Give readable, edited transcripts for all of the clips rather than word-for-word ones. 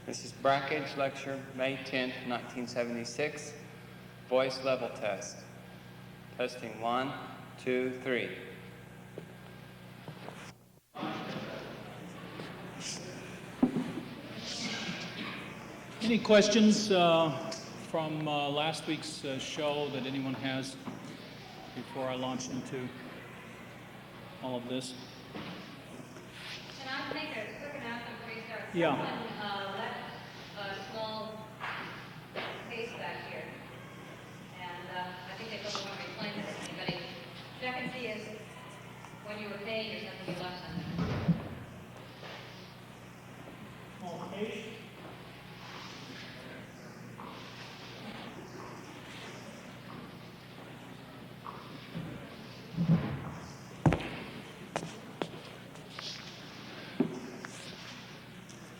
This is Brakhage lecture, May 10th, 1976. Voice level test. Testing 1, 2, 3. Any questions from last week's show that anyone has before I launch into all of this? Can I make a quick announcement before you start? Yeah. Someone left a small case back here, and I think they don't want to reclaim it. Anybody check and see is when you were paying or something you left something. Small case.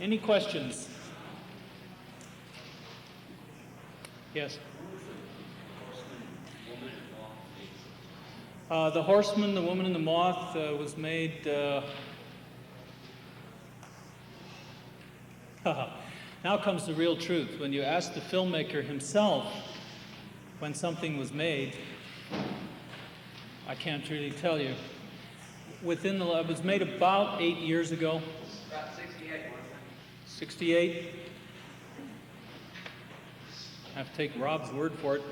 Any questions? Yes. The Horseman, the Woman, and the Moth was made. Now comes the real truth. When you ask the filmmaker himself when something was made, I can't really tell you. It was made about 8 years ago. About 68, wasn't it? 68. I have to take Rob's word for it.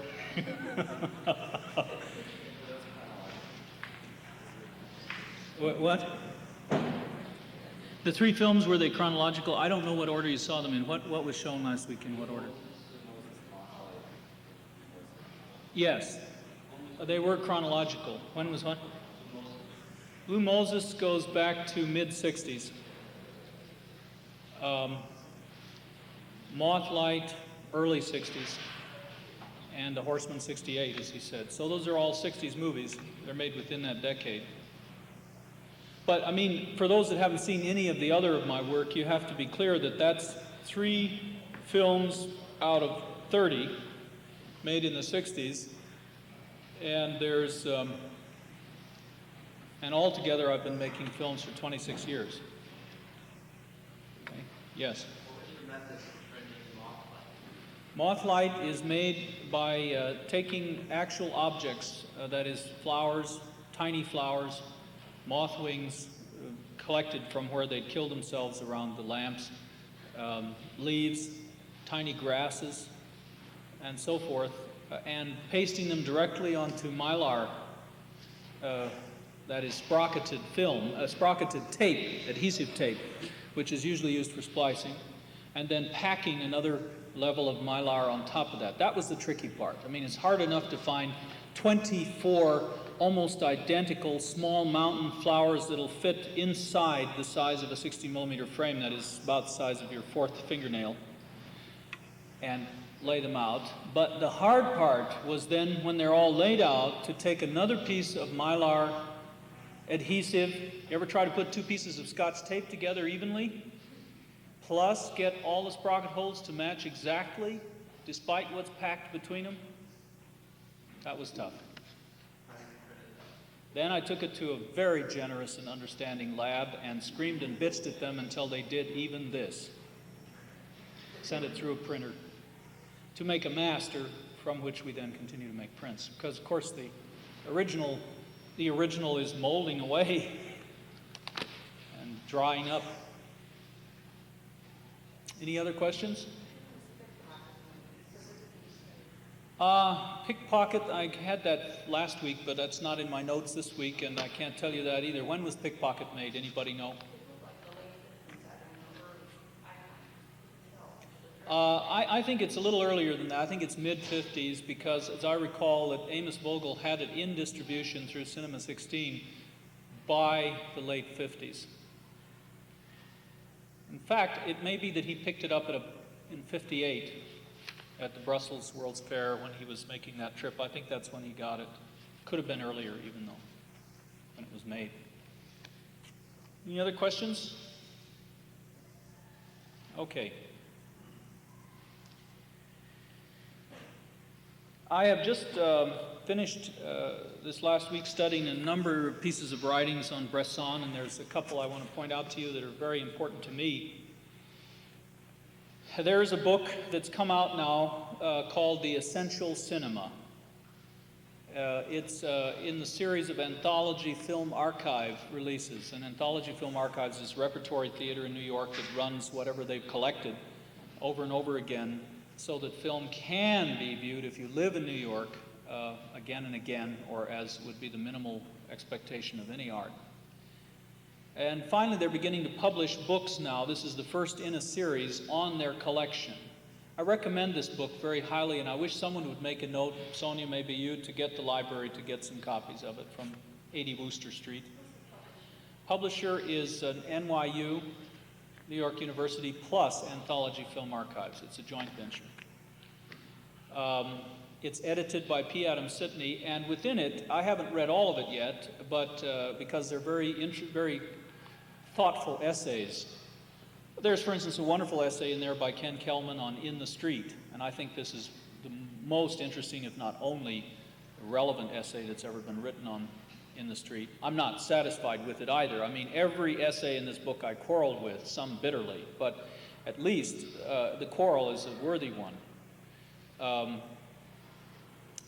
What? The three films, were they chronological? I don't know what order you saw them in. What was shown last week in what order? Yes. They were chronological. When was what? Blue Moses goes back to mid-60s. Mothlight, early 60s, and The Horseman, 68, as he said. So those are all 60s movies. They're made within that decade. But, I mean, for those that haven't seen any of the other of my work, you have to be clear that that's 3 films out of 30 made in the 60s. And there's, and altogether I've been making films for 26 years. Okay. Yes? Mothlight is made by taking actual objects, that is flowers, tiny flowers, moth wings collected from where they'd killed themselves around the lamps, leaves, tiny grasses, and so forth, and pasting them directly onto mylar, that is sprocketed film, sprocketed tape, adhesive tape, which is usually used for splicing, and then packing another level of mylar on top of that. That was the tricky part. I mean, it's hard enough to find 24 almost identical small mountain flowers that'll fit inside the size of a 60 millimeter frame, that is about the size of your 4th fingernail, and lay them out. But the hard part was then, when they're all laid out, to take another piece of mylar adhesive. You ever try to put 2 pieces of Scotch tape together evenly? Plus get all the sprocket holes to match exactly, despite what's packed between them? That was tough. Then I took it to a very generous and understanding lab and screamed and bitched at them until they did even this. Sent it through a printer to make a master from which we then continue to make prints. Because, of course, the original is molding away and drying up. Any other questions? Pickpocket, I had that last week, but that's not in my notes this week, and I can't tell you that either. When was Pickpocket made? Anybody know? I think it's a little earlier than that. I think it's mid-50s, because as I recall that Amos Vogel had it in distribution through Cinema 16 by the late 50s. In fact, it may be that he picked it up in 58 at the Brussels World's Fair when he was making that trip. I think that's when he got it. Could have been earlier, even though, when it was made. Any other questions? Okay. I have just finished this last week studying a number of pieces of writings on Bresson, and there's a couple I want to point out to you that are very important to me. There is a book that's come out now called The Essential Cinema. It's in the series of Anthology Film Archive releases. And Anthology Film Archives is repertory theater in New York that runs whatever they've collected over and over again so that film can be viewed if you live in New York again and again, or as would be the minimal expectation of any art. And finally, they're beginning to publish books now. This is the first in a series on their collection. I recommend this book very highly, and I wish someone would make a note, Sonia, maybe you, to get the library to get some copies of it from 80 Wooster Street. Publisher is an NYU, New York University, plus Anthology Film Archives. It's a joint venture. It's edited by P. Adam Sitney, and within it, I haven't read all of it yet, but because they're very thoughtful essays. There's, for instance, a wonderful essay in there by Ken Kelman on In the Street, and I think this is the most interesting, if not only, relevant essay that's ever been written on In the Street. I'm not satisfied with it either. I mean, every essay in this book I quarreled with, some bitterly, but at least the quarrel is a worthy one.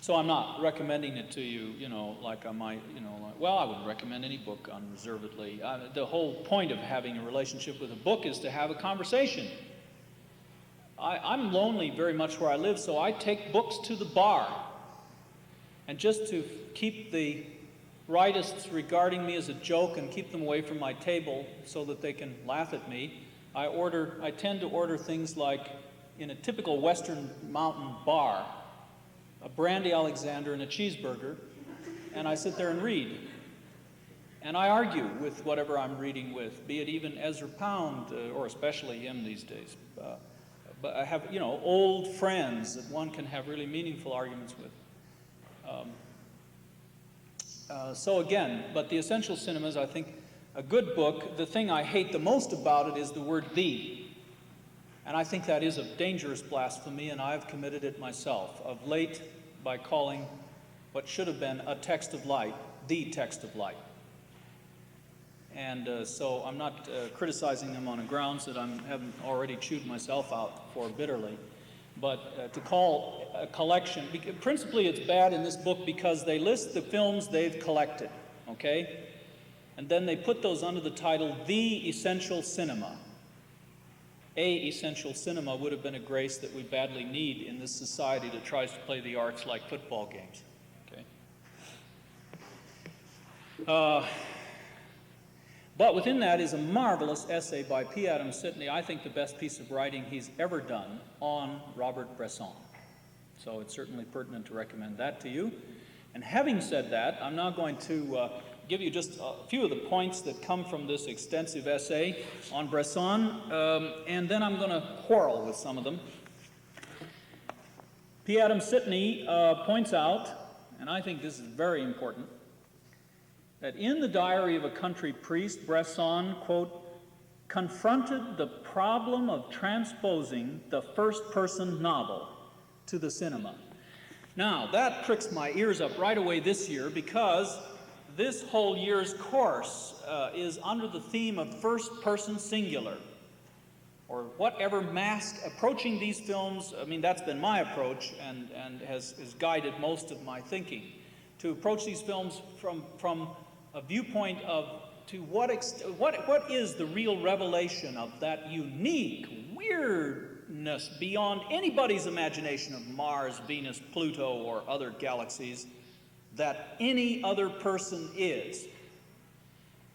So I'm not recommending it to you, like I might, well, I wouldn't recommend any book unreservedly. The whole point of having a relationship with a book is to have a conversation. I'm lonely very much where I live, so I take books to the bar. And just to keep the rightists regarding me as a joke and keep them away from my table so that they can laugh at me, I tend to order things like, in a typical Western mountain bar, a brandy Alexander and a cheeseburger, and I sit there and read. And I argue with whatever I'm reading with, be it even Ezra Pound, or especially him these days. But I have, old friends that one can have really meaningful arguments with. So again, but The Essential Cinema is, I think, a good book. The thing I hate the most about it is the word "the." And I think that is a dangerous blasphemy, and I've committed it myself of late by calling what should have been a text of light, the text of light. And so I'm not criticizing them on a grounds that I haven't already chewed myself out for bitterly. But to call a collection, principally it's bad in this book because they list the films they've collected, okay? And then they put those under the title, The Essential Cinema. Essential cinema would have been a grace that we badly need in this society that tries to play the arts like football games. Okay. But within that is a marvelous essay by P. Adam Sitney, I think the best piece of writing he's ever done on Robert Bresson. So it's certainly pertinent to recommend that to you. And having said that, I'm now going to give you just a few of the points that come from this extensive essay on Bresson, and then I'm going to quarrel with some of them. P. Adam Sitney points out, and I think this is very important, that in the Diary of a Country Priest, Bresson, quote, confronted the problem of transposing the first-person novel to the cinema. Now, that pricks my ears up right away this year because this whole year's course is under the theme of first-person singular, or whatever mask approaching these films. I mean, that's been my approach and has guided most of my thinking, to approach these films from a viewpoint of what is the real revelation of that unique weirdness beyond anybody's imagination of Mars, Venus, Pluto, or other galaxies that any other person is.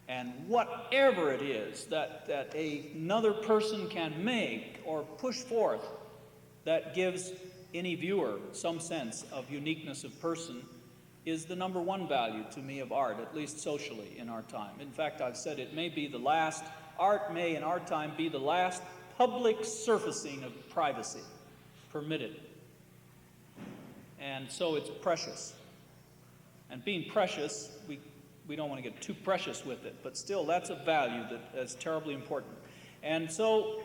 And whatever it is that another person can make or push forth that gives any viewer some sense of uniqueness of person is the number one value to me of art, at least socially in our time. In fact, I've said it may be the last, art may in our time be the last public surfacing of privacy permitted. And so it's precious. And being precious, we don't want to get too precious with it, but still that's a value that's terribly important. And so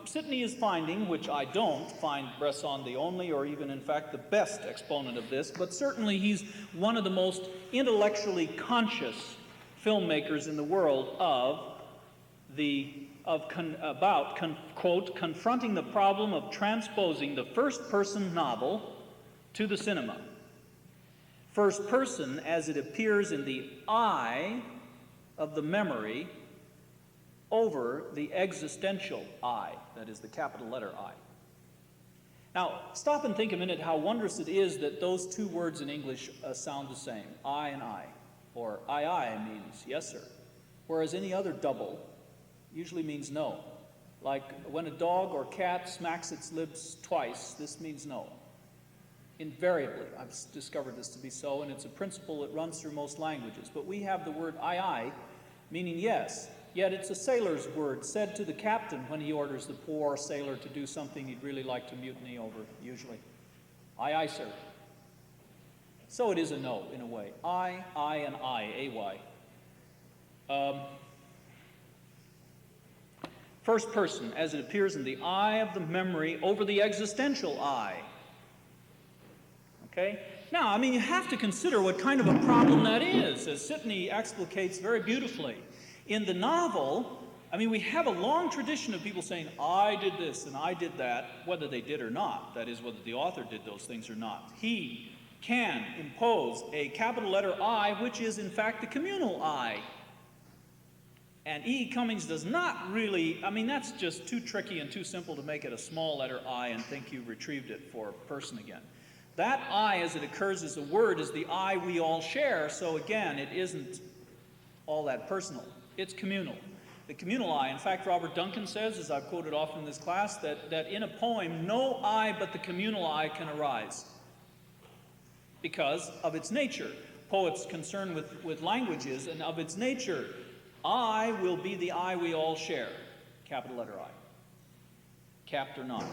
Sitney is finding, which I don't find Bresson the only or even in fact the best exponent of this, but certainly he's one of the most intellectually conscious filmmakers in the world of the quote, confronting the problem of transposing the first-person novel to the cinema. First person as it appears in the I of the memory over the existential I, that is the capital letter I. Now, stop and think a minute how wondrous it is that those two words in English sound the same, I and I, or I means yes, sir, whereas any other double usually means no. Like when a dog or cat smacks its lips twice, this means no. Invariably, I've discovered this to be so, and it's a principle that runs through most languages. But we have the word I, meaning yes, yet it's a sailor's word said to the captain when he orders the poor sailor to do something he'd really like to mutiny over, usually. Aye, sir. So it is a no, in a way. I, and I, A-Y. First person, as it appears in the I of the memory over the existential I. Okay? Now, I mean, you have to consider what kind of a problem that is, as Sidney explicates very beautifully. In the novel, I mean, we have a long tradition of people saying, I did this and I did that, whether they did or not. That is, whether the author did those things or not. He can impose a capital letter I, which is, in fact, the communal I. And E. Cummings does not really, I mean, that's just too tricky and too simple to make it a small letter I and think you've retrieved it for person again. That I, as it occurs as a word, is the I we all share, so again, it isn't all that personal. It's communal. The communal I, in fact, Robert Duncan says, as I've quoted often in this class, that in a poem, no I but the communal I can arise because of its nature. Poets concerned with languages, and of its nature, I will be the I we all share, capital letter I, capped or not.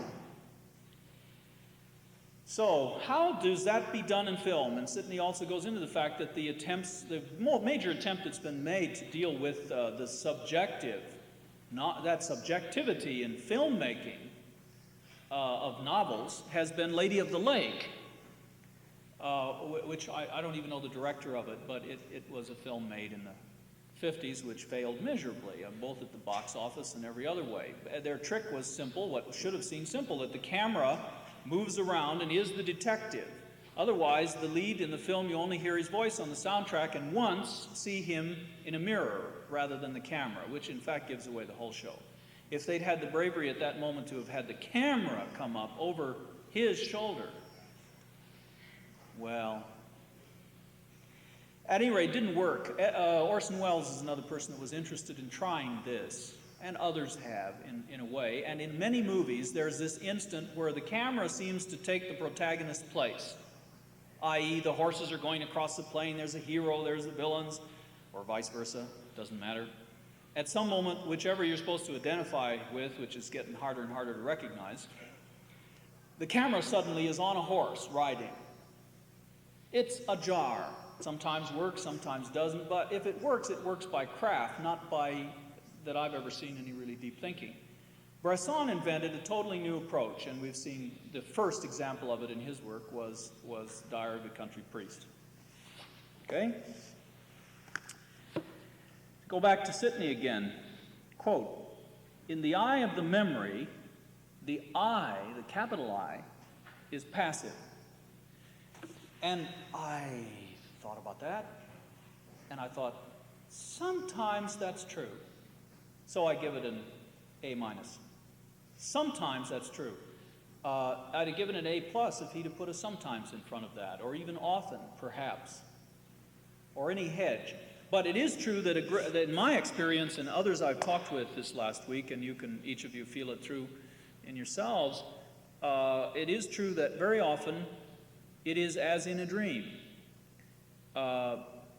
So, how does that be done in film? And Sidney also goes into the fact that the major attempt that's been made to deal with the subjective, that subjectivity in filmmaking of novels has been Lady of the Lake, which I don't even know the director of it, but it was a film made in the 50s which failed miserably, both at the box office and every other way. Their trick was simple, what should have seemed simple, that the camera moves around and is the detective. Otherwise, the lead in the film, you only hear his voice on the soundtrack and once see him in a mirror rather than the camera, which in fact gives away the whole show. If they'd had the bravery at that moment to have had the camera come up over his shoulder, well, at any rate, it didn't work. Orson Welles is another person that was interested in trying this, and others have in a way. And in many movies, there's this instant where the camera seems to take the protagonist's place, i.e. the horses are going across the plain, there's a hero, there's the villains, or vice versa, doesn't matter. At some moment, whichever you're supposed to identify with, which is getting harder and harder to recognize, the camera suddenly is on a horse riding. It's ajar. Sometimes works, sometimes doesn't, but if it works by craft, not by that I've ever seen any really deep thinking. Bresson invented a totally new approach, and we've seen the first example of it in his work was Diary of a Country Priest. Okay? Go back to Sidney again. Quote, in the eye of the memory, the I, the capital I, is passive. And I thought about that, and I thought, sometimes that's true. So I give it an A-. Sometimes that's true. I'd have given it an A+ if he'd have put a sometimes in front of that, or even often, perhaps, or any hedge. But it is true that in my experience and others I've talked with this last week, and you can, each of you, feel it through in yourselves, it is true that very often it is as in a dream.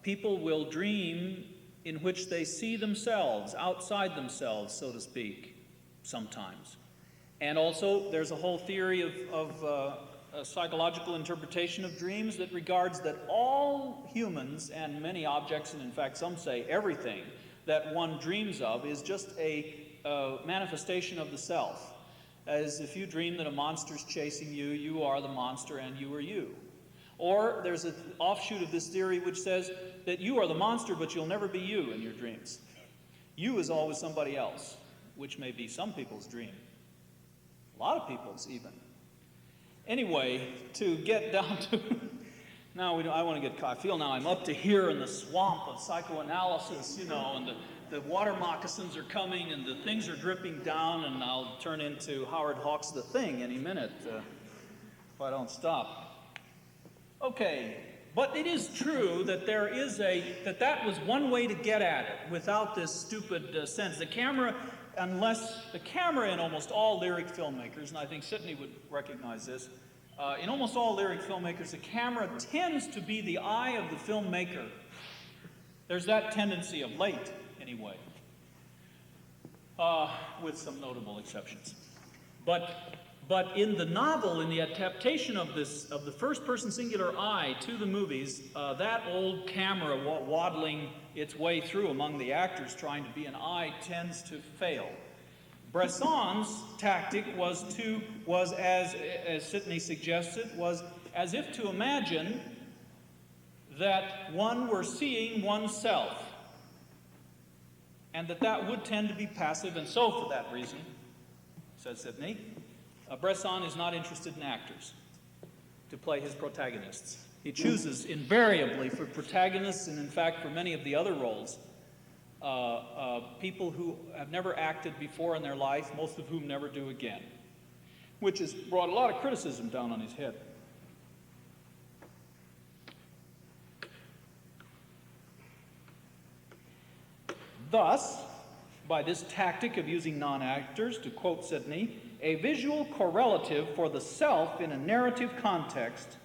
People will dream in which they see themselves, outside themselves, so to speak, sometimes. And also, there's a whole theory of a psychological interpretation of dreams that regards that all humans and many objects, and in fact some say everything, that one dreams of is just a manifestation of the self. As if you dream that a monster's chasing you, you are the monster and you are you. Or there's an offshoot of this theory which says that you are the monster, but you'll never be you in your dreams. You is always somebody else, which may be some people's dream. A lot of people's even. Anyway, to get down to, I feel now I'm up to here in the swamp of psychoanalysis, and the water moccasins are coming and the things are dripping down, and I'll turn into Howard Hawks' The Thing any minute if I don't stop. Okay, but it is true that that was one way to get at it without this stupid sense. The camera in almost all lyric filmmakers, and I think Sidney would recognize this, in almost all lyric filmmakers, the camera tends to be the eye of the filmmaker. There's that tendency of late, anyway, with some notable exceptions. But in the novel, in the adaptation of the first-person singular eye to the movies, that old camera waddling its way through among the actors trying to be an eye tends to fail. Bresson's tactic was as Sidney suggested, was as if to imagine that one were seeing oneself, and that would tend to be passive, and so for that reason, says Sidney, Bresson is not interested in actors to play his protagonists. He chooses invariably for protagonists, and in fact for many of the other roles, people who have never acted before in their life, most of whom never do again, which has brought a lot of criticism down on his head. Thus, by this tactic of using non-actors, to quote Sidney, a visual correlative for the self in a narrative context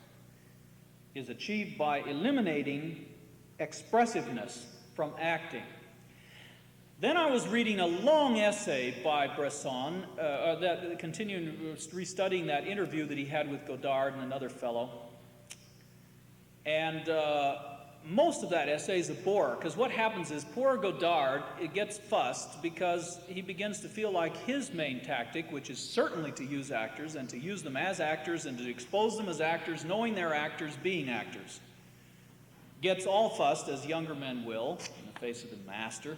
is achieved by eliminating expressiveness from acting. Then I was reading a long essay by Bresson, continuing restudying that interview that he had with Godard and another fellow. And most of that essay is a bore, because what happens is poor Godard gets fussed because he begins to feel like his main tactic, which is certainly to use actors and to use them as actors and to expose them as actors, knowing they're actors, being actors, gets all fussed, as younger men will, in the face of the master,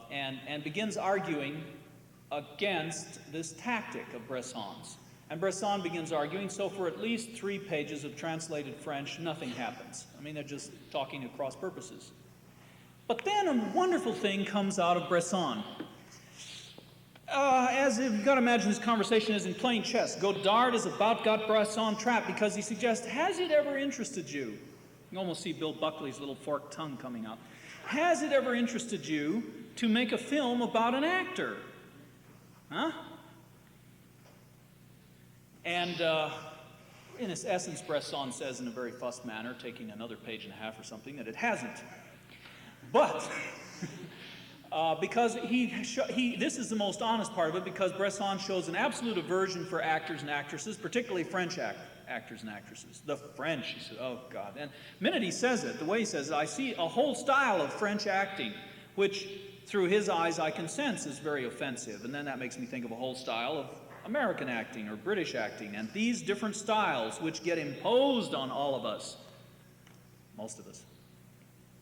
and begins arguing against this tactic of Bresson's. And Bresson begins arguing, so for at least 3 pages of translated French, nothing happens. I mean, they're just talking at cross purposes. But then a wonderful thing comes out of Bresson. As if you've got to imagine this conversation is in playing chess. Godard has about got Bresson trapped because he suggests, has it ever interested you? You can almost see Bill Buckley's little forked tongue coming out. Has it ever interested you to make a film about an actor? Huh? And in its essence, Bresson says in a very fussed manner, taking another page and a half or something, that it hasn't. But because this is the most honest part of it, because Bresson shows an absolute aversion for actors and actresses, particularly French actors and actresses. The French, he said, oh God. And the minute he says it, the way he says it, I see a whole style of French acting, which through his eyes I can sense is very offensive. And then that makes me think of a whole style of American acting or British acting, and these different styles which get imposed on all of us, most of us.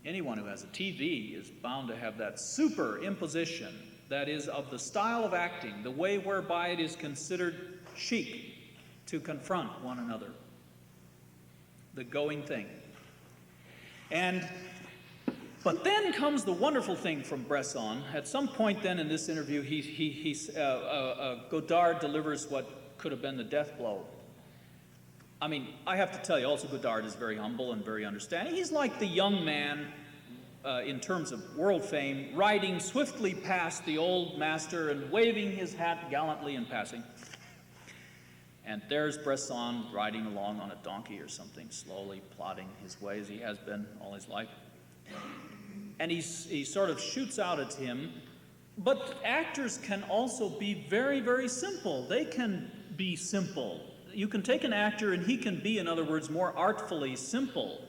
Anyone who has a TV is bound to have that superimposition that is of the style of acting, the way whereby it is considered chic to confront one another, the going thing. But then comes the wonderful thing from Bresson. At some point then in this interview, Godard delivers what could have been the death blow. I mean, I have to tell you, also Godard is very humble and very understanding. He's like the young man, in terms of world fame, riding swiftly past the old master and waving his hat gallantly in passing. And there's Bresson riding along on a donkey or something, slowly plodding his way as he has been all his life. And he sort of shoots out at him. But actors can also be very, very simple. They can be simple. You can take an actor and he can be, in other words, more artfully simple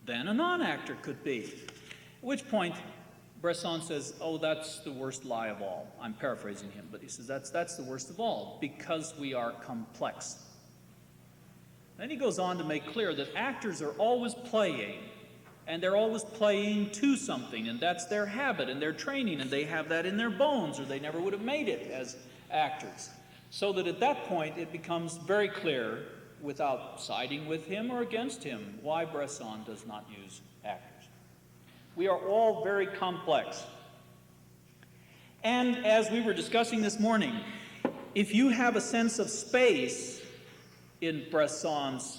than a non-actor could be. At which point, Bresson says, oh, that's the worst lie of all. I'm paraphrasing him, but he says, that's the worst of all, because we are complex. Then he goes on to make clear that actors are always playing, And they're always playing to something, and that's their habit and their training, and they have that in their bones, or they never would have made it as actors. So that at that point, it becomes very clear, without siding with him or against him, why Bresson does not use actors. We are all very complex. And as we were discussing this morning, if you have a sense of space in Bresson's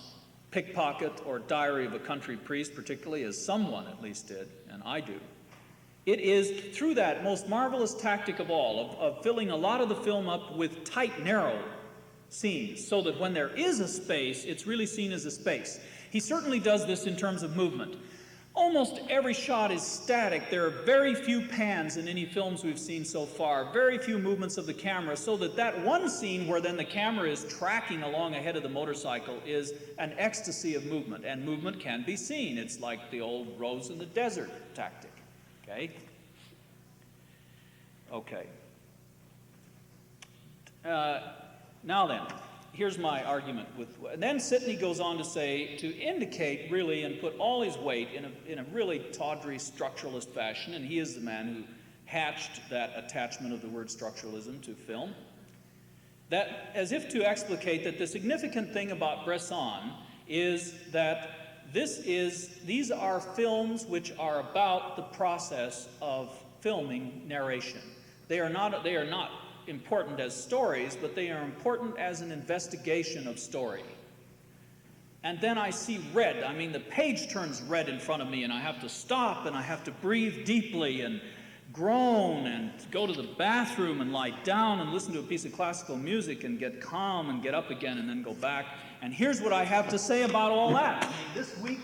Pickpocket or Diary of a Country Priest, particularly, as someone at least did, and I do, it is through that most marvelous tactic of all, of filling a lot of the film up with tight, narrow scenes, so that when there is a space, it's really seen as a space. He certainly does this in terms of movement. Almost every shot is static. There are very few pans in any films we've seen so far, very few movements of the camera, so that that one scene where then the camera is tracking along ahead of the motorcycle is an ecstasy of movement, and movement can be seen. It's like the old Rose in the Desert tactic, okay? Okay. Now then, here's my argument with, and then Sidney goes on to say, to indicate really and put all his weight in a really tawdry structuralist fashion, and he is the man who hatched that attachment of the word structuralism to film, that as if to explicate that the significant thing about Bresson is that these are films which are about the process of filming narration. They are not important as stories, but they are important as an investigation of story. And then I see red. I mean, the page turns red in front of me, and I have to stop, and I have to breathe deeply, and groan, and go to the bathroom, and lie down, and listen to a piece of classical music, and get calm, and get up again, and then go back. And here's what I have to say about all that. I mean, this week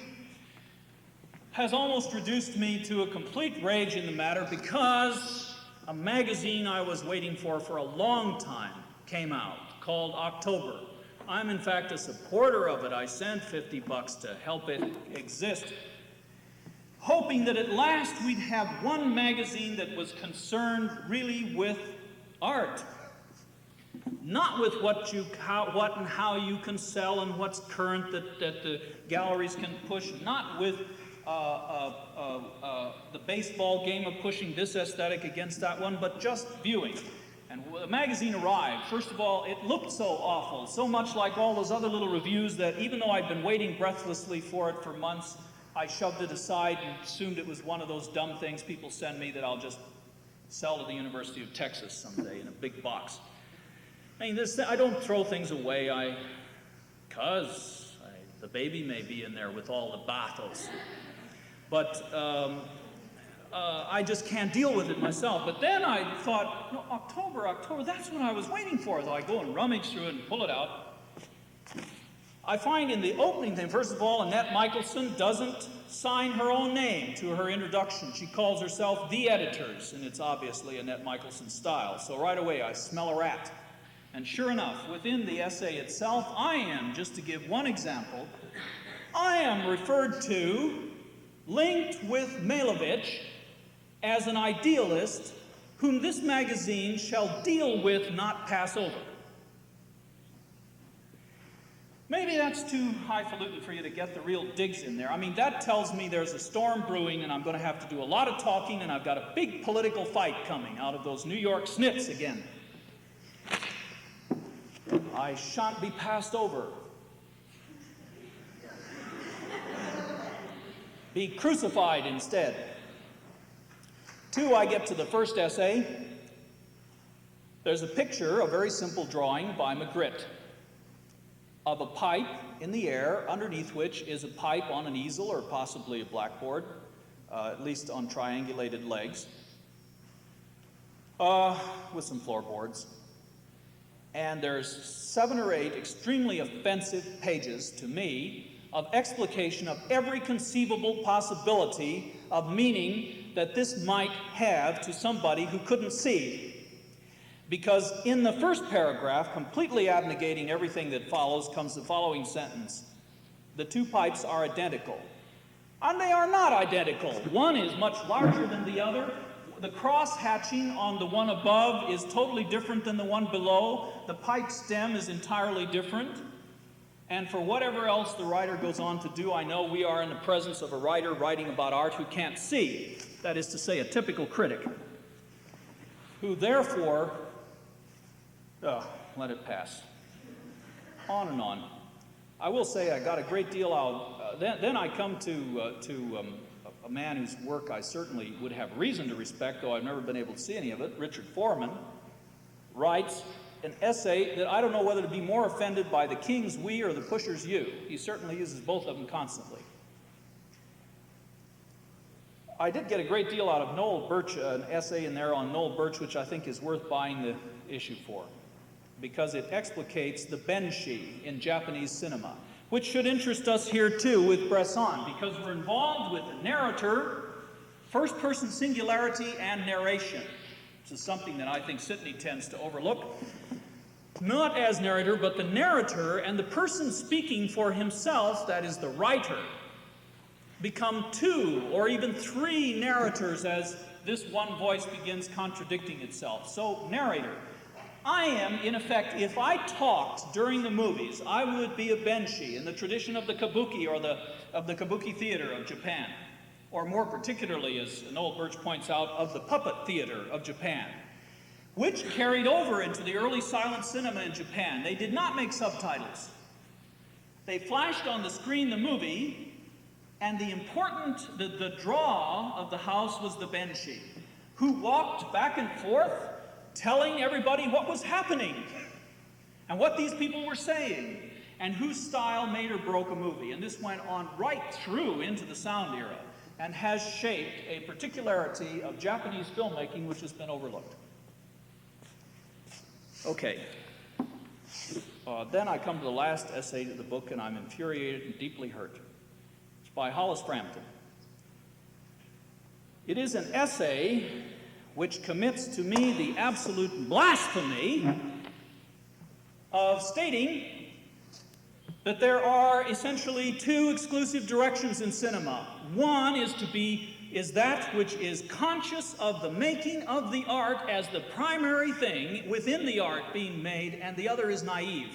has almost reduced me to a complete rage in the matter, because a magazine I was waiting for a long time came out, called October. I'm in fact a supporter of it. I sent $50 to help it exist, hoping that at last we'd have one magazine that was concerned really with art. Not with what and how you can sell and what's current that the galleries can push, not with the baseball game of pushing this aesthetic against that one, but just viewing. And the magazine arrived. First of all, it looked so awful, so much like all those other little reviews that even though I'd been waiting breathlessly for it for months, I shoved it aside and assumed it was one of those dumb things people send me that I'll just sell to the University of Texas someday in a big box. I mean, I don't throw things away, because the baby may be in there with all the bathos. But I just can't deal with it myself. But then I thought, no, October, that's what I was waiting for. So I go and rummage through it and pull it out. I find in the opening thing, first of all, Annette Michelson doesn't sign her own name to her introduction. She calls herself The Editors, and it's obviously Annette Michelson's style. So right away I smell a rat. And sure enough, within the essay itself, I am, just to give one example, I am referred to, linked with Malevich, as an idealist whom this magazine shall deal with, not pass over. Maybe that's too highfalutin for you to get the real digs in there. I mean, that tells me there's a storm brewing, and I'm going to have to do a lot of talking, and I've got a big political fight coming out of those New York snits again. I shan't be passed over. Be crucified instead. 2, I get to the first essay. There's a picture, a very simple drawing by Magritte, of a pipe in the air, underneath which is a pipe on an easel or possibly a blackboard, at least on triangulated legs, with some floorboards. And there's 7 or 8 extremely offensive pages to me of explication of every conceivable possibility of meaning that this might have to somebody who couldn't see. Because in the first paragraph, completely abnegating everything that follows, comes the following sentence. The 2 pipes are identical. And they are not identical. One is much larger than the other. The cross-hatching on the one above is totally different than the one below. The pipe stem is entirely different. And for whatever else the writer goes on to do, I know we are in the presence of a writer writing about art who can't see, that is to say, a typical critic, who therefore, let it pass. On and on. I will say I got a great deal out. Then I come to a man whose work I certainly would have reason to respect, though I've never been able to see any of it. Richard Foreman writes an essay that I don't know whether to be more offended by the king's we or the pusher's you. He certainly uses both of them constantly. I did get a great deal out of Noel Birch, an essay in there on Noel Birch, which I think is worth buying the issue for, because it explicates the benshi in Japanese cinema, which should interest us here too with Bresson, because we're involved with the narrator, first-person singularity, and narration. This is something that I think Sidney tends to overlook. Not as narrator, but the narrator and the person speaking for himself, that is the writer, become two or even three narrators as this one voice begins contradicting itself. So, narrator. I am, in effect, if I talked during the movies, I would be a benshi in the tradition of the kabuki or of the kabuki theater of Japan, or more particularly, as Noel Birch points out, of the puppet theater of Japan, which carried over into the early silent cinema in Japan. They did not make subtitles. They flashed on the screen the movie, and the draw of the house was the benshi, who walked back and forth, telling everybody what was happening and what these people were saying and whose style made or broke a movie. And this went on right through into the sound era and has shaped a particularity of Japanese filmmaking which has been overlooked. Okay. Then I come to the last essay of the book, and I'm infuriated and deeply hurt. It's by Hollis Frampton. It is an essay which commits to me the absolute blasphemy of stating that there are essentially two exclusive directions in cinema. One is that which is conscious of the making of the art as the primary thing within the art being made, and the other is naive.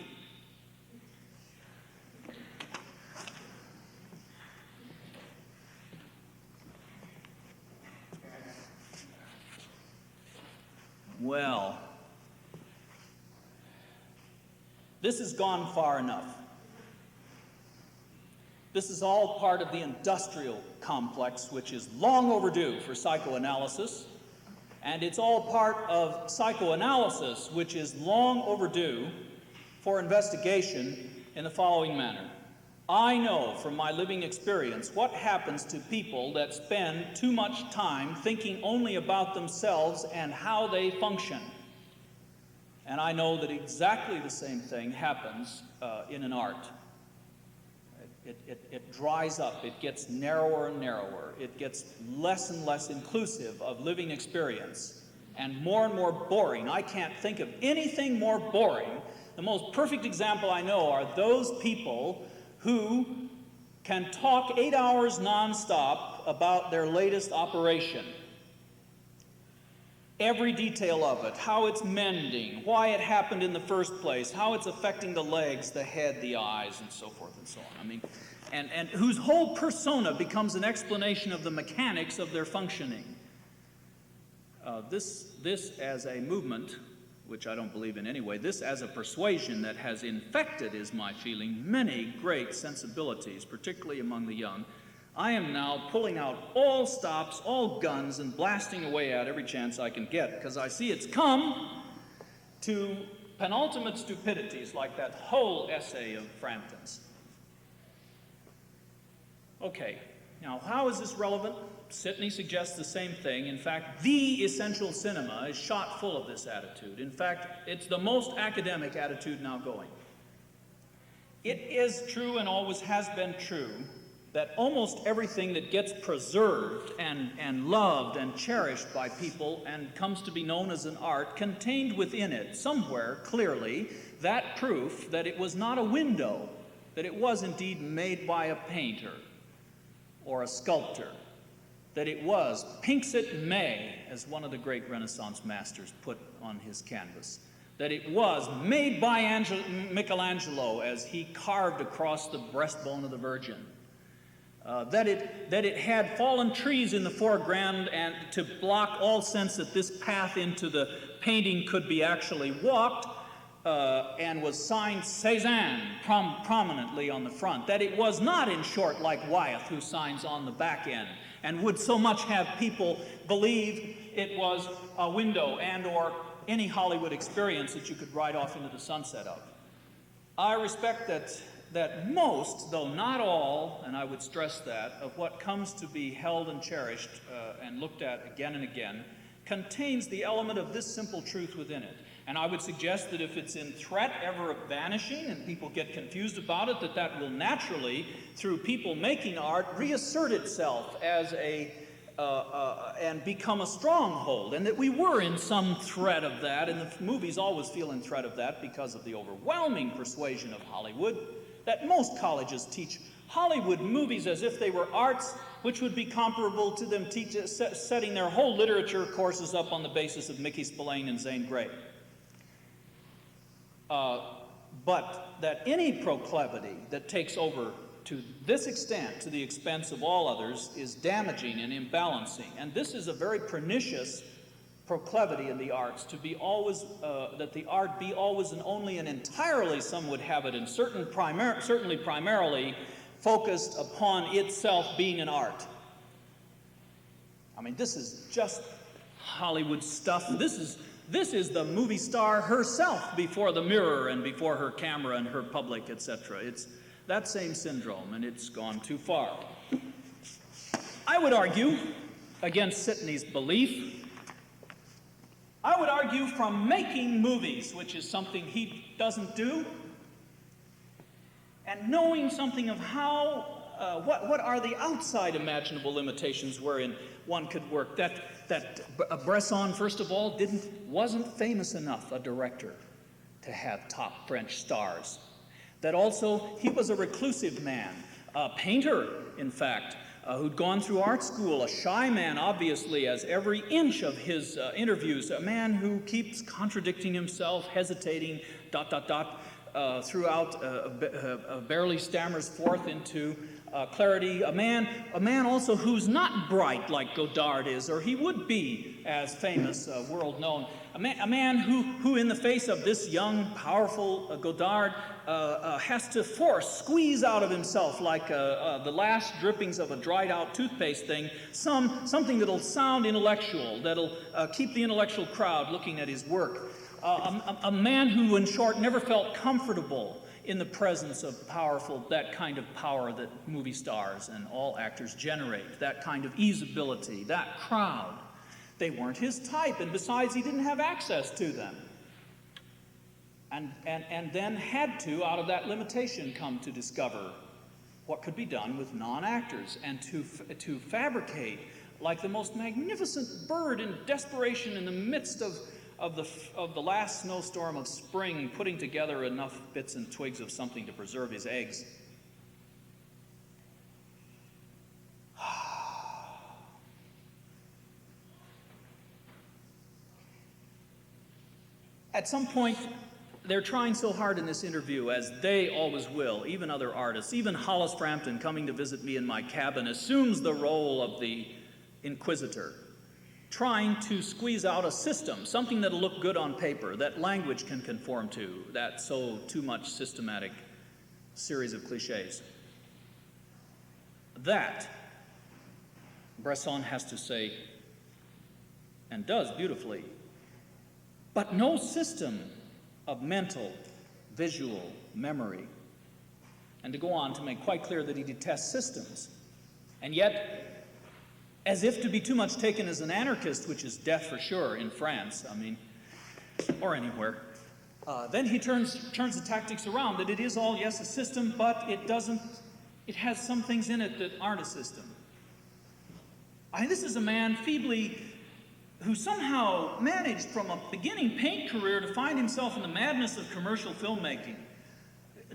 Well, this has gone far enough. This is all part of the industrial complex, which is long overdue for psychoanalysis, and it's all part of psychoanalysis, which is long overdue for investigation in the following manner. I know from my living experience what happens to people that spend too much time thinking only about themselves and how they function. And I know that exactly the same thing happens in an art. It dries up, it gets narrower and narrower, it gets less and less inclusive of living experience, and more boring. I can't think of anything more boring. The most perfect example I know are those people who can talk 8 hours nonstop about their latest operation. Every detail of it, how it's mending, why it happened in the first place, how it's affecting the legs, the head, the eyes, and so forth and so on. I mean, and whose whole persona becomes an explanation of the mechanics of their functioning. This as a movement, which I don't believe in anyway, this as a persuasion that has infected, is my feeling, many great sensibilities, particularly among the young. I am now pulling out all stops, all guns, and blasting away at every chance I can get, because I see it's come to penultimate stupidities like that whole essay of Frampton's. Okay, now how is this relevant? Sidney suggests the same thing. In fact, the essential cinema is shot full of this attitude. In fact, it's the most academic attitude now going. It is true and always has been true that almost everything that gets preserved and loved and cherished by people and comes to be known as an art contained within it somewhere clearly that proof that it was not a window, that it was indeed made by a painter or a sculptor, that it was Pinxit Me, as one of the great Renaissance masters put on his canvas, that it was made by Michelangelo as he carved across the breastbone of the Virgin. That it had fallen trees in the foreground and to block all sense that this path into the painting could be actually walked, and was signed Cézanne prominently on the front. That it was not, in short, like Wyeth, who signs on the back end, and would so much have people believe it was a window and or any Hollywood experience that you could ride off into the sunset of. I respect that most, though not all, and I would stress that, of what comes to be held and cherished and looked at again and again contains the element of this simple truth within it. And I would suggest that if it's in threat ever of vanishing and people get confused about it, that will naturally, through people making art, reassert itself as and become a stronghold, and that we were in some threat of that, and the movies always feel in threat of that because of the overwhelming persuasion of Hollywood, that most colleges teach Hollywood movies as if they were arts, which would be comparable to them setting their whole literature courses up on the basis of Mickey Spillane and Zane Grey. But that any proclivity that takes over to this extent, to the expense of all others, is damaging and imbalancing. And this is a very pernicious proclivity in the arts, to be always, that the art be always and only and entirely, some would have it, and certainly primarily focused upon itself being an art. I mean, this is just Hollywood stuff. This is the movie star herself before the mirror and before her camera and her public, etc. It's that same syndrome, and it's gone too far. I would argue against Sidney's belief. I would argue from making movies, which is something he doesn't do, and knowing something of how, what are the outside imaginable limitations wherein one could work. That Bresson, first of all, wasn't famous enough a director to have top French stars. That also, he was a reclusive man, a painter, in fact, who'd gone through art school, a shy man, obviously, as every inch of his interviews, a man who keeps contradicting himself, hesitating, throughout, barely stammers forth into clarity, a man also who's not bright like Godard is, or he would be as famous, world known. A man who in the face of this young, powerful Godard has to squeeze out of himself like the last drippings of a dried out toothpaste thing, something that'll sound intellectual, that'll keep the intellectual crowd looking at his work. A man who, in short, never felt comfortable in the presence of that kind of power that movie stars and all actors generate, that kind of easeability, that crowd. They weren't his type, and besides, he didn't have access to them. And then had to, out of that limitation, come to discover what could be done with non-actors, and to fabricate, like the most magnificent bird in desperation in the midst of the last snowstorm of spring, putting together enough bits and twigs of something to preserve his eggs. At some point, they're trying so hard in this interview, as they always will, even other artists, even Hollis Frampton, coming to visit me in my cabin, assumes the role of the inquisitor, trying to squeeze out a system, something that'll look good on paper, that language can conform to, that too much systematic series of cliches. That, Bresson has to say, and does beautifully, but no system of mental, visual memory. And to go on to make quite clear that he detests systems. And yet, as if to be too much taken as an anarchist, which is death for sure in France, I mean, or anywhere, then he turns the tactics around, that it is all, yes, a system, but it has some things in it that aren't a system. This is a man who somehow managed from a beginning paint career to find himself in the madness of commercial filmmaking,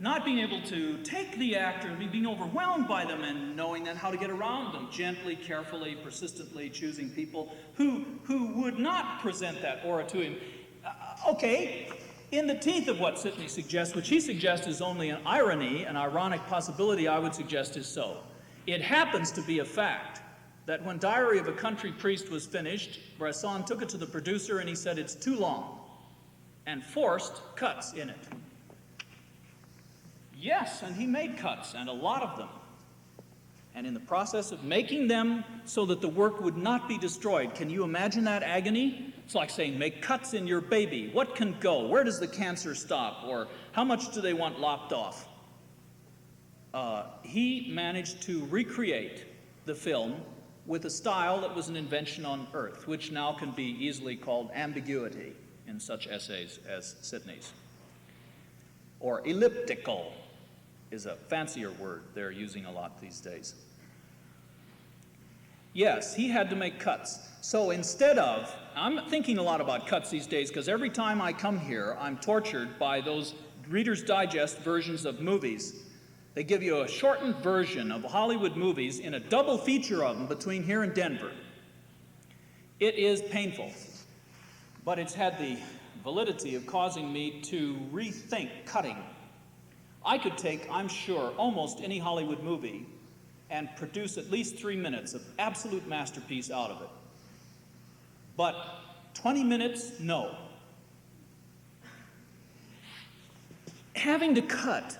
not being able to take the actor and being overwhelmed by them and knowing then how to get around them, gently, carefully, persistently choosing people who would not present that aura to him. Okay, in the teeth of what Sidney suggests, which he suggests is only an irony, an ironic possibility, I would suggest is so. It happens to be a fact that when Diary of a Country Priest was finished, Bresson took it to the producer and he said it's too long and forced cuts in it. Yes, and he made cuts, and a lot of them. And in the process of making them so that the work would not be destroyed, can you imagine that agony? It's like saying, make cuts in your baby. What can go? Where does the cancer stop? Or how much do they want lopped off? He managed to recreate the film with a style that was an invention on Earth, which now can be easily called ambiguity in such essays as Sidney's. Or elliptical is a fancier word they're using a lot these days. Yes, he had to make cuts. So instead of, I'm thinking a lot about cuts these days because every time I come here, I'm tortured by those Reader's Digest versions of movies. They give you a shortened version of Hollywood movies in a double feature of them between here and Denver. It is painful, but it's had the validity of causing me to rethink cutting. I could take, I'm sure, almost any Hollywood movie and produce at least 3 minutes of absolute masterpiece out of it. But 20 minutes, no. Having to cut,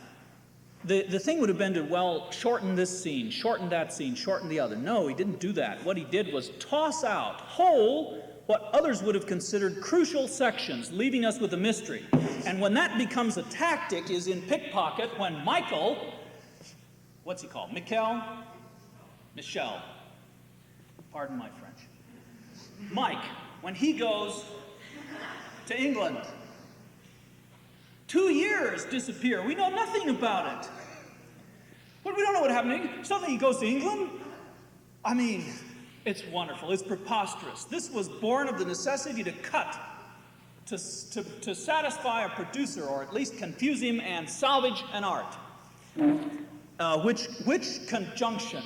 the thing would have been to, well, shorten this scene, shorten that scene, shorten the other. No, he didn't do that. What he did was toss out whole what others would have considered crucial sections, leaving us with a mystery. And when that becomes a tactic is in Pickpocket, when Michael, what's he called? Michel, pardon my French. Mike, when he goes to England, 2 years disappear. We know nothing about it. But we don't know what happened. Suddenly he goes to England? I mean, it's wonderful. It's preposterous. This was born of the necessity to cut, to satisfy a producer, or at least confuse him and salvage an art. Which conjunction,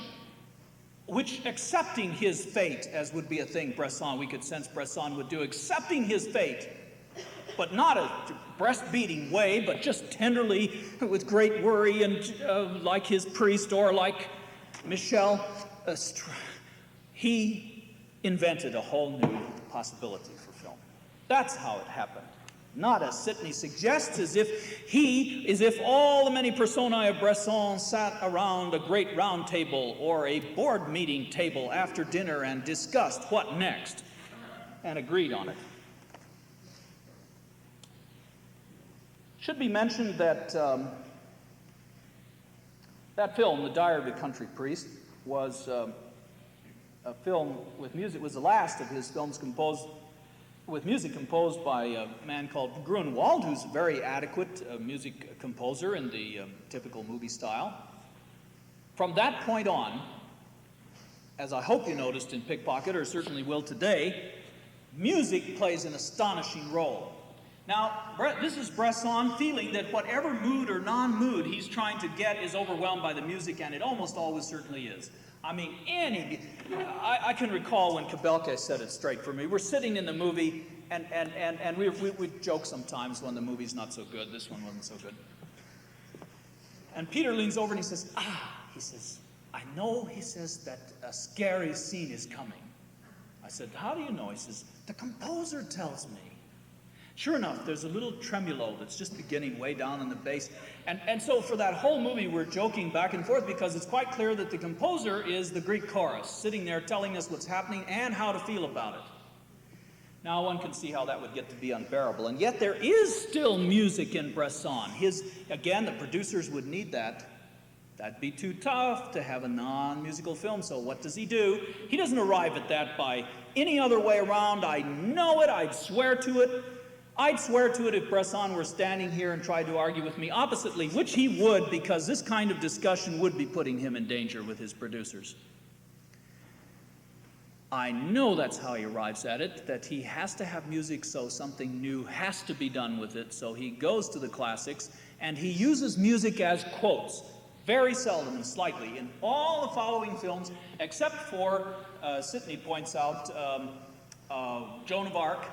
which accepting his fate, as would be a thing Bresson, we could sense Bresson would do, accepting his fate, but not a breast-beating way, but just tenderly, with great worry, and like his priest, or like Michel, he invented a whole new possibility for film. That's how it happened. Not, as Sidney suggests, as if all the many personae of Bresson sat around a great round table or a board meeting table after dinner and discussed what next, and agreed on it. Should be mentioned that that film, The Diary of a Country Priest, was a film with music. It was the last of his films composed with music composed by a man called Grunewald, who's a very adequate music composer in the typical movie style. From that point on, as I hope you noticed in Pickpocket, or certainly will today, music plays an astonishing role. Now, this is Bresson feeling that whatever mood or non-mood he's trying to get is overwhelmed by the music, and it almost always certainly is. I mean, I can recall when Kabelke said it straight for me. We're sitting in the movie, and we joke sometimes when the movie's not so good. This one wasn't so good. And Peter leans over and he says, I know, he says, that a scary scene is coming. I said, how do you know? He says, the composer tells me. Sure enough, there's a little tremolo that's just beginning way down in the bass. And so for that whole movie, we're joking back and forth because it's quite clear that the composer is the Greek chorus, sitting there telling us what's happening and how to feel about it. Now, one can see how that would get to be unbearable. And yet there is still music in Bresson. Again, the producers would need that. That'd be too tough to have a non-musical film. So what does he do? He doesn't arrive at that by any other way around. I know it. I'd swear to it. I'd swear to it if Bresson were standing here and tried to argue with me oppositely, which he would, because this kind of discussion would be putting him in danger with his producers. I know that's how he arrives at it, that he has to have music, so something new has to be done with it. So he goes to the classics, and he uses music as quotes, very seldom and slightly, in all the following films, except for, Sidney points out, Joan of Arc,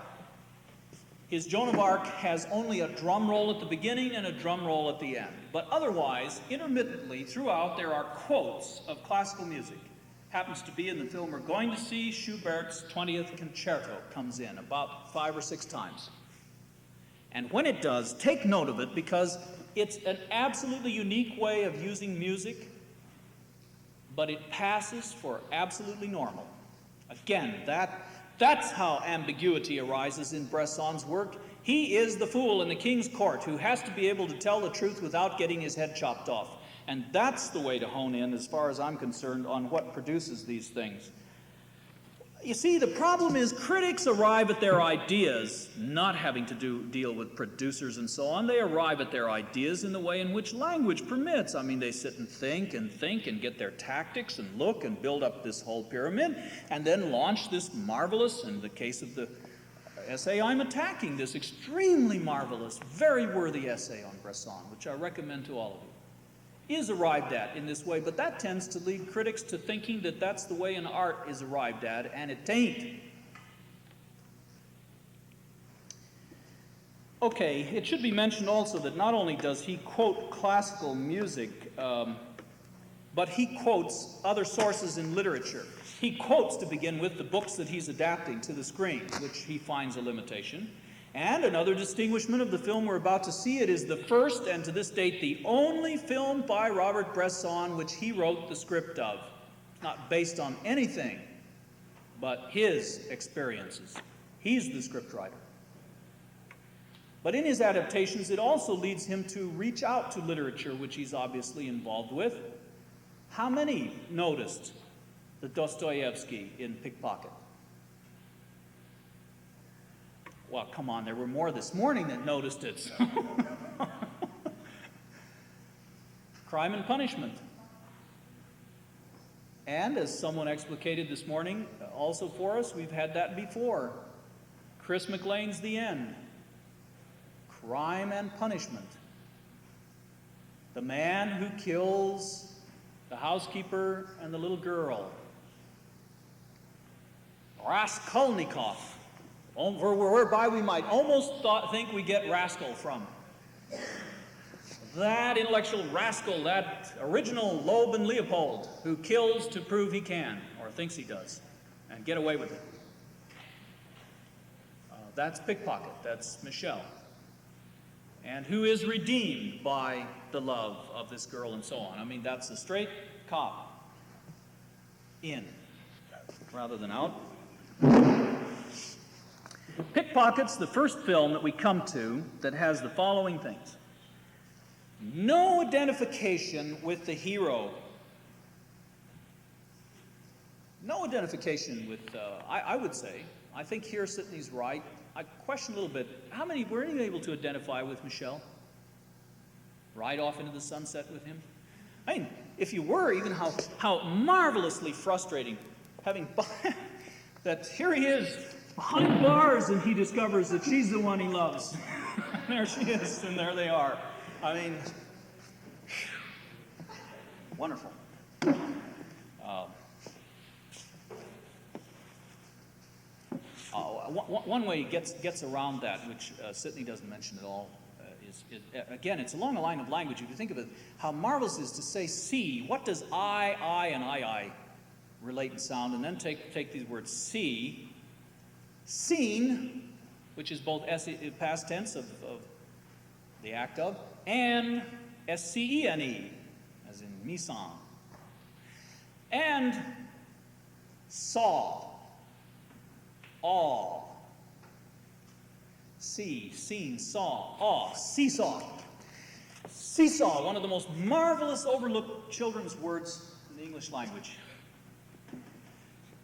His Joan of Arc has only a drum roll at the beginning and a drum roll at the end. But otherwise, intermittently, throughout, there are quotes of classical music. Happens to be in the film we're going to see. Schubert's 20th Concerto comes in about 5 or 6 times. And when it does, take note of it, because it's an absolutely unique way of using music, but it passes for absolutely normal. Again, that's how ambiguity arises in Bresson's work. He is the fool in the king's court who has to be able to tell the truth without getting his head chopped off. And that's the way to hone in, as far as I'm concerned, on what produces these things. You see, the problem is critics arrive at their ideas, not having to deal with producers and so on. They arrive at their ideas in the way in which language permits. I mean, they sit and think and get their tactics and look and build up this whole pyramid, and then launch this marvelous, in the case of the essay I'm attacking, this extremely marvelous, very worthy essay on Bresson, which I recommend to all of you, is arrived at in this way, but that tends to lead critics to thinking that that's the way an art is arrived at, and it ain't. Okay, it should be mentioned also that not only does he quote classical music, but he quotes other sources in literature. He quotes, to begin with, the books that he's adapting to the screen, which he finds a limitation. And another distinguishment of the film we're about to see, it is the first, and to this date, the only film by Robert Bresson which he wrote the script of. It's not based on anything but his experiences. He's the scriptwriter. But in his adaptations, it also leads him to reach out to literature, which he's obviously involved with. How many noticed the Dostoevsky in Pickpocket? Well, come on, there were more this morning that noticed it. Crime and Punishment. And as someone explicated this morning, also for us, we've had that before. Chris McLean's The End. Crime and Punishment. The man who kills the housekeeper and the little girl. Raskolnikov. Whereby we might almost think we get rascal from. That intellectual rascal, that original Loeb and Leopold, who kills to prove he can, or thinks he does, and get away with it. That's Pickpocket, that's Michelle. And who is redeemed by the love of this girl and so on. I mean, that's a straight cop. In, rather than out. Pickpocket's the first film that we come to that has the following things. No identification with the hero. No identification with, I would say, I think here Sidney's right. I question a little bit, how many were you able to identify with Michelle? Ride off into the sunset with him? I mean, if you were, even how marvelously frustrating having that here he is behind bars and he discovers that she's the one he loves. There she is, and there they are. I mean, wonderful. One way he gets around that, which Sidney doesn't mention at all, is again, it's along a line of language. If you think of it, how marvelous it is to say see. What does I, and I relate in sound? And then take these words see, seen, which is both past tense of the act of, and scene, as in mise en, and saw, awe, see, seen, saw, awe, seesaw. Seesaw, one of the most marvelous overlooked children's words in the English language.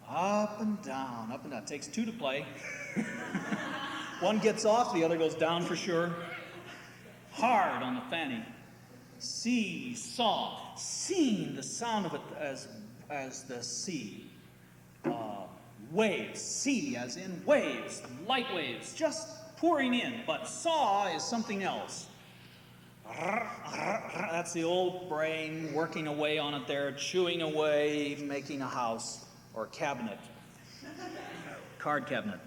Up and down, up and down. It takes two to play. One gets off, the other goes down for sure. Hard on the fanny. See, saw, seen, the sound of it as the sea. Waves, sea as in waves, light waves, just pouring in. But saw is something else. That's the old brain working away on it there, chewing away, making a house or cabinet, card cabinet.